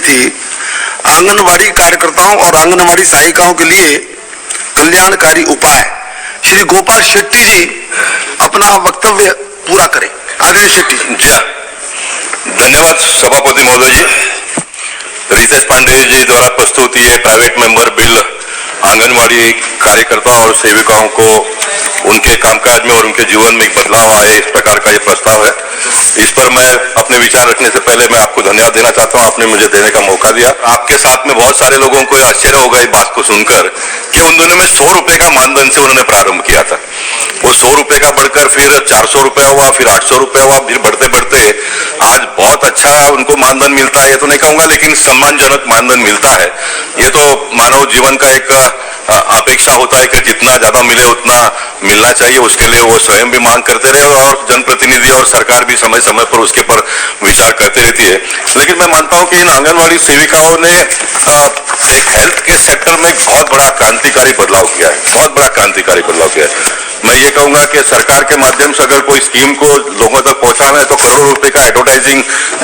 थी, आंगनबाड़ी कार्यकर्ताओं और आंगनबाड़ी सहायिकाओं के लिए कल्याणकारी उपाय। श्री गोपाल शेट्टी जी अपना वक्तव्य पूरा करें। आदरणीय शेट्टी जी हाँ, धन्यवाद सभापति महोदय जी। रितेश पांडे जी द्वारा प्रस्तुत ये प्राइवेट मेंबर बिल आंगनवाड़ी कार्यकर्ताओं और सेविकाओं को उनके कामकाज में और उनके जीवन में एक बदलाव आए, इस प्रकार का ये प्रस्ताव है। इस पर मैं अपने विचार रखने से पहले मैं आपको धन्यवाद देना चाहता हूं, आपने मुझे देने का मौका दिया। आपके साथ में बहुत सारे लोगों को आश्चर्य होगा इस बात को सुनकर कि उन दोनों में 100 रुपए का मानधन से उन्होंने प्रारंभ किया था। वो 100 रुपए का बढ़कर फिर 400 रुपया हुआ, फिर 800 रुपया हुआ, फिर बढ़ते बढ़ते आज बहुत अच्छा उनको मानधन मिलता है, ये तो नहीं कहूंगा, लेकिन सम्मानजनक मानधन मिलता है। ये तो मानव जीवन का एक अपेक्षा होता है कि जितना ज्यादा मिले उतना मिलना चाहिए, उसके लिए वो स्वयं भी मांग करते रहे और जनप्रतिनिधि और सरकार भी समय समय पर उसके पर विचार करती रहती है। लेकिन मैं मानता हूं कि इन आंगनवाड़ी सेविकाओं ने एक हेल्थ के सेक्टर में बहुत बड़ा क्रांतिकारी बदलाव किया है, बहुत बड़ा क्रांतिकारी बदलाव किया है। मैं ये कहूंगा कि सरकार के माध्यम से अगर कोई स्कीम को लोगों तक पहुंचाना है तो करोड़ों रुपए का एडवर्टाइजिंग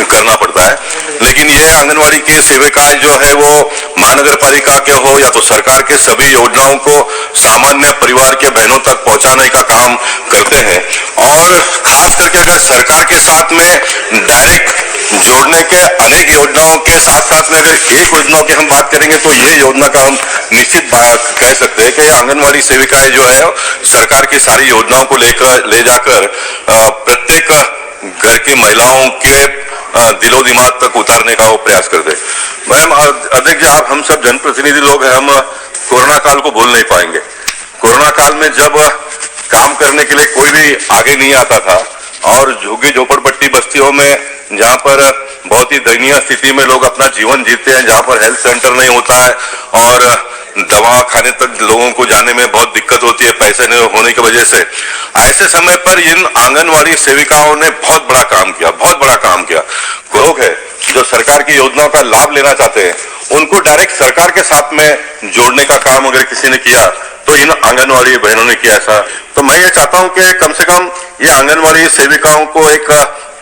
करना पड़ता है, लेकिन ये आंगनवाड़ी के सेविकाएं जो है वो महानगर पालिका के हो या तो सरकार के सभी योजनाओं को सामान्य परिवार के बहनों तक पहुंचाने का काम करते हैं। और खास करके अगर सरकार के साथ में डायरेक्ट जोड़ने के अनेक योजनाओं के साथ साथ में अगर एक योजना की हम बात करेंगे तो ये योजना का हम निश्चित बात कह सकते हैं कि आंगनवाड़ी सेविकाएं जो है सरकार की सारी योजनाओं को लेकर ले जाकर प्रत्येक घर की महिलाओं के दिलो दिमाग तक उतारने का वो प्रयास करते। मैम अध्यक्ष, आप हम सब जनप्रतिनिधि लोग हैं, हम कोरोना काल को भूल नहीं पाएंगे। कोरोना काल में जब काम करने के लिए कोई भी आगे नहीं आता था और झुग्गी झोपड़पट्टी बस्तियों में जहां पर बहुत ही दयनीय स्थिति में लोग अपना जीवन जीते हैं, जहां पर हेल्थ सेंटर नहीं होता है और दवा खाने तक लोगों को जाने में बहुत दिक्कत होती है पैसे नहीं होने की वजह से, ऐसे समय पर इन आंगनवाड़ी सेविकाओं ने बहुत बड़ा काम किया, बहुत बड़ा काम किया। लोग है जो सरकार की योजनाओं का लाभ लेना चाहते हैं उनको डायरेक्ट सरकार के साथ में जोड़ने का काम अगर किसी ने किया तो इन आंगनवाड़ी बहनों ने किया ऐसा। तो मैं ये चाहता हूं कि कम से कम ये आंगनवाड़ी सेविकाओं को एक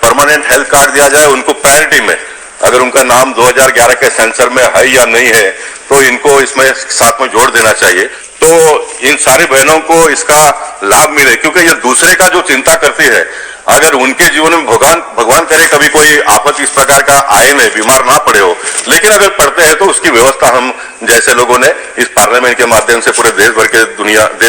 परमानेंट हेल्थ कार्ड दिया जाए, उनको प्रायोरिटी में, अगर उनका नाम 2011 के सेंसर में है या नहीं है तो इनको इसमें साथ में जोड़ देना चाहिए, तो इन सारी बहनों को इसका लाभ मिले। क्योंकि ये दूसरे का जो चिंता करती है, अगर उनके जीवन में भगवान करे कभी कोई आपत्ति इस प्रकार का आए नहीं, बीमार ना पड़े हो, लेकिन अगर पड़ते हैं तो उसकी व्यवस्था हम जैसे लोगों ने इस पार्लियामेंट के माध्यम से पूरे देश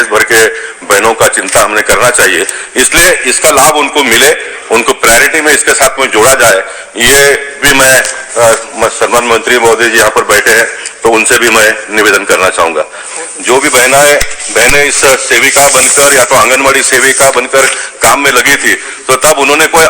भर के बहनों का चिंता हमने करना चाहिए। इसलिए इसका लाभ उनको मिले, उनको प्रायोरिटी में इसके साथ में जोड़ा जाए। ये भी मैं सम्मान मंत्री महोदय जी यहाँ पर बैठे हैं तो उनसे भी मैं निवेदन करना चाहूंगा। जो भी बहनें इस सेविका बनकर या तो आंगनवाड़ी सेविका बनकर काम में लगी थी तो तब उन्होंने कोई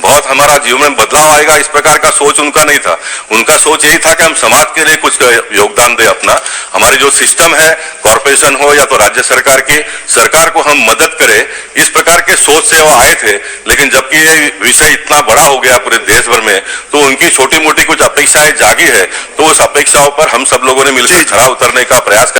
बहुत हमारा जीवन में बदलाव आएगा इस प्रकार का सोच उनका नहीं था। उनका सोच यही था कि हम समाज के लिए कुछ योगदान दें अपना, हमारे जो सिस्टम है कॉर्पोरेशन हो या तो राज्य सरकार की, सरकार को हम मदद करें, इस प्रकार के सोच से वो आए थे। लेकिन जबकि ये विषय इतना बड़ा हो गया पूरे देश भर में तो उनकी छोटी मोटी कुछ अपेक्षाएं जागी है, तो उस अपेक्षाओं पर हम सब लोगों ने मिलकर खरा उतरने का प्रयास